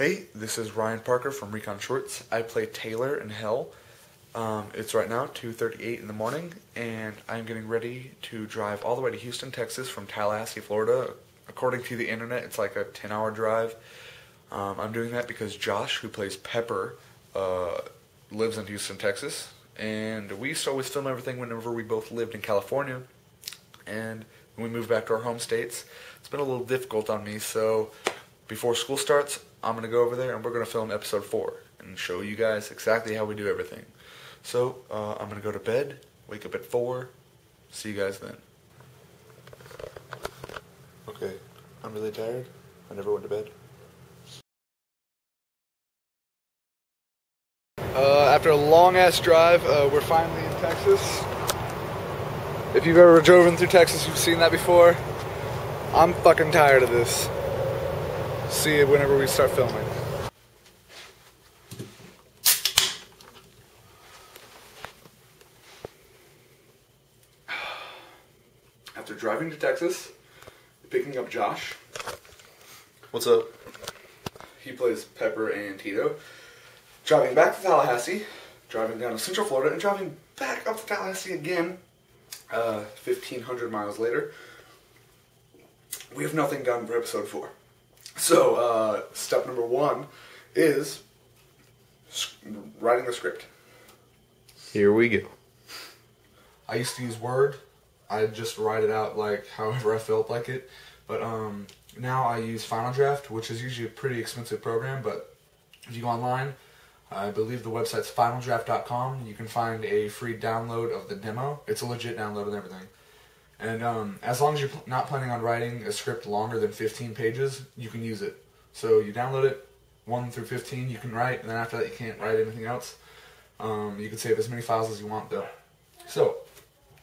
Hey, this is Ryan Parker from Recon Shorts. I play Taylor in H.E.L.L. It's right now 2:38 in the morning, and I'm getting ready to drive all the way to Houston, Texas from Tallahassee, Florida. According to the internet, it's like a 10-hour drive. I'm doing that because Josh, who plays Pepper, lives in Houston, Texas, and we used to always film everything whenever we both lived in California, and when we moved back to our home states, it's been a little difficult on me, so before school starts, I'm going to go over there and we're going to film episode 4 and show you guys exactly how we do everything. So, I'm going to go to bed, wake up at 4, see you guys then. Okay, I'm really tired. I never went to bed. After a long-ass drive, we're finally in Texas. If you've ever driven through Texas, you've seen that before. I'm fucking tired of this. See you whenever we start filming. After driving to Texas, picking up Josh. What's up? He plays Pepper and Tito. Driving back to Tallahassee, driving down to Central Florida, and driving back up to Tallahassee again, 1,500 miles later. We have nothing done for episode 4. So, step number 1 is writing the script. Here we go. I used to use Word. I just write it out like however I felt like it. But now I use Final Draft, which is usually a pretty expensive program. But if you go online, I believe the website's finaldraft.com. You can find a free download of the demo. It's a legit download and everything. And as long as you're not planning on writing a script longer than 15 pages, you can use it. So you download it, 1 through 15 you can write, and then after that you can't write anything else. You can save as many files as you want though. So,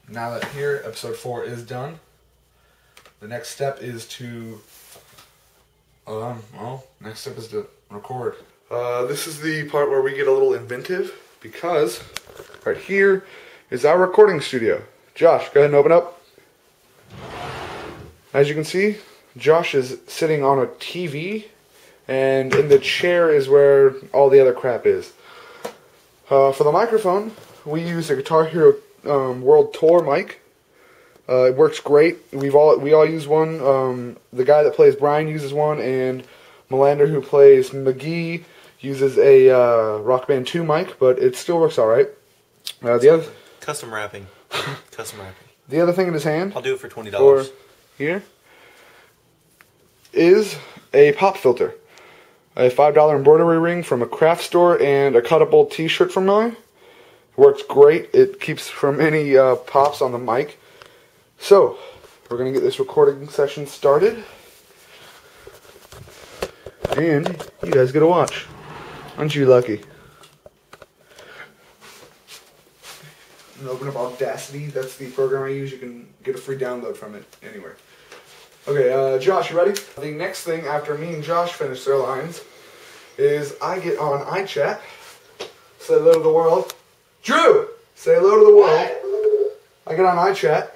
now that here, episode 4 is done, the next step is to, next step is to record. This is the part where we get a little inventive, because right here is our recording studio. Josh, go ahead and open up. As you can see, Josh is sitting on a TV, and in the chair is where all the other crap is. For the microphone, we use a Guitar Hero World Tour mic. It works great. We all use one. The guy that plays Brian uses one, and Melander, who plays McGee, uses a Rock Band 2 mic, but it still works alright. Custom wrapping. Custom wrapping. The other thing in his hand, I'll do it for $20. or here, is a pop filter. A $5 embroidery ring from a craft store and a cuttable t-shirt from mine. Works great. It keeps from any pops on the mic. So, we're going to get this recording session started. And you guys get to watch. Aren't you lucky? And open up Audacity. That's the program I use. You can get a free download from it anywhere. Okay, Josh, you ready? The next thing after me and Josh finish their lines is I get on iChat, say hello to the world. Drew! Say hello to the world. I get on iChat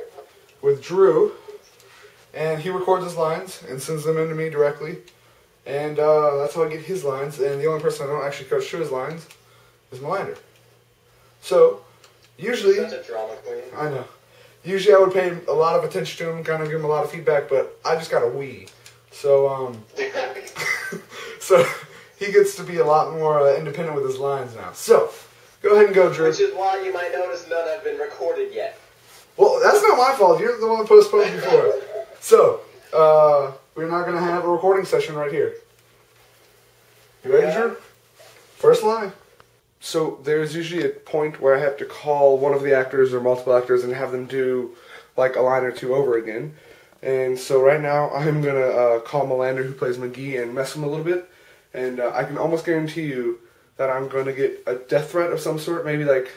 with Drew, and he records his lines and sends them in to me directly. And that's how I get his lines, and the only person I don't actually coach to his lines is Melander. So, usually, That's a drama queen. I know. Usually I would pay a lot of attention to him, kind of give him a lot of feedback, but I just got a Wii. So, so he gets to be a lot more independent with his lines now. So, go ahead and go, Drew. Which is why you might notice none have been recorded yet. Well, that's not my fault. You're the one who postponed before. So, we're not going to have a recording session right here. You ready, Drew? First line. So there's usually a point where I have to call one of the actors or multiple actors and have them do like a line or two over again. And so right now I'm going to call Melander, who plays McGee, and mess him a little bit. And I can almost guarantee you that I'm going to get a death threat of some sort. Maybe like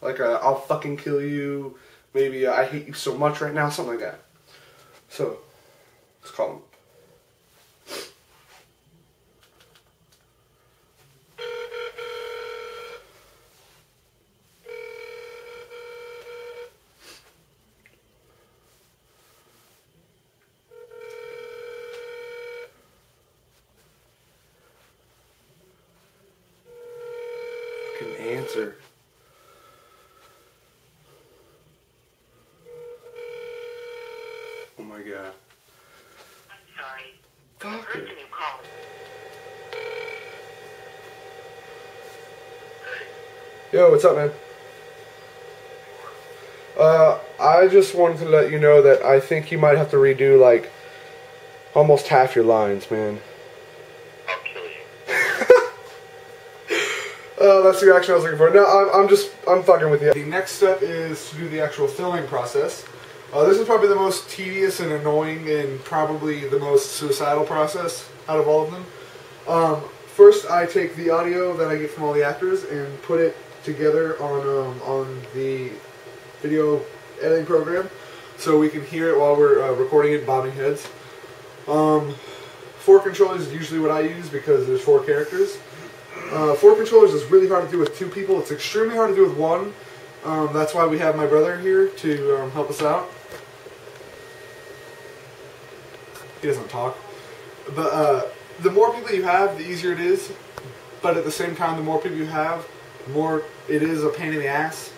a I'll fucking kill you. Maybe I hate you so much right now. Something like that. So let's call him. my god. I'm sorry. Fuck The person it. you called. Yo, what's up, man? I just wanted to let you know that I think you might have to redo, like, almost half your lines, man. I'll kill you. That's the reaction I was looking for. No, I'm fucking with you. The next step is to do the actual filming process. This is probably the most tedious and annoying and probably the most suicidal process out of all of them. First, I take the audio that I get from all the actors and put it together on the video editing program, so we can hear it while we're recording it, bobbing heads. 4 controllers is usually what I use because there's 4 characters. 4 controllers is really hard to do with 2 people. It's extremely hard to do with 1. That's why we have my brother here to help us out. He doesn't talk. But the more people you have, the easier it is. But at the same time, the more people you have, the more it is a pain in the ass.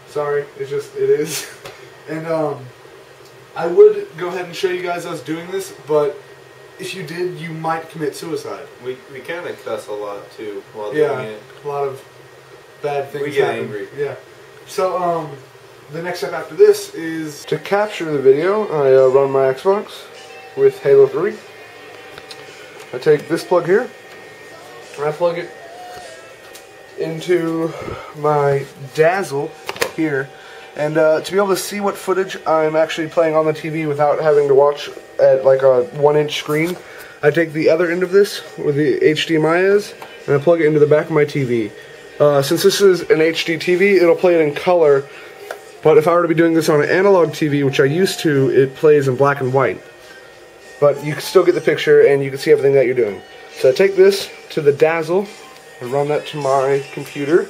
Sorry, it is. And I would go ahead and show you guys us doing this, but if you did, you might commit suicide. We kind of cuss a lot too while doing it. A lot of bad things We get happen. angry. Yeah. So the next step after this is to capture the video. I run my Xbox with Halo 3. I take this plug here, and I plug it into my Dazzle here, and to be able to see what footage I'm actually playing on the TV without having to watch at like a 1-inch screen, I take the other end of this where the HDMI is, and I plug it into the back of my TV. Since this is an HD TV, it'll play it in color, but if I were to be doing this on an analog TV, which I used to, it plays in black and white. But you can still get the picture and you can see everything that you're doing. So I take this to the Dazzle and run that to my computer.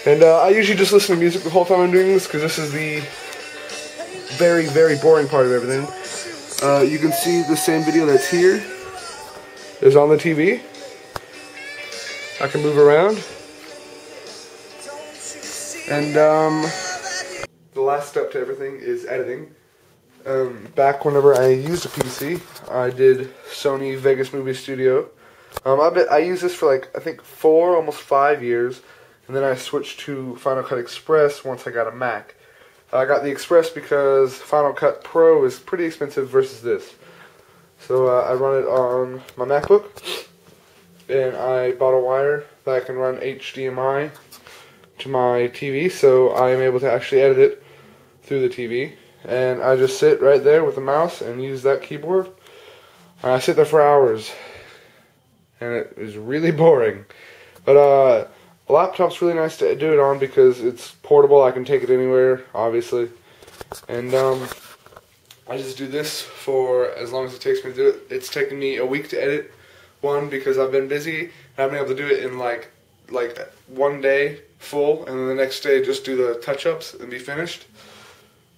And I usually just listen to music the whole time I'm doing this, because this is the very, very boring part of everything. You can see the same video that's here is on the TV. I can move around. And the last step to everything is editing. Back whenever I used a PC, I did Sony Vegas Movie Studio. I used this for like, I think 4, almost 5 years. And then I switched to Final Cut Express once I got a Mac. I got the Express because Final Cut Pro is pretty expensive versus this. So I run it on my MacBook. And I bought a wire that I can run HDMI to my TV, so I am able to actually edit it through the TV. And I just sit right there with the mouse and use that keyboard. And I sit there for hours. And it is really boring. But a laptop's really nice to do it on because it's portable. I can take it anywhere, obviously. And I just do this for as long as it takes me to do it. It's taken me a week to edit one because I've been busy. I haven't been able to do it in like 1 day full, and then the next day just do the touch-ups and be finished.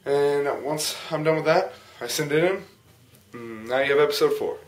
And once I'm done with that, I send it in. Now you have episode 4.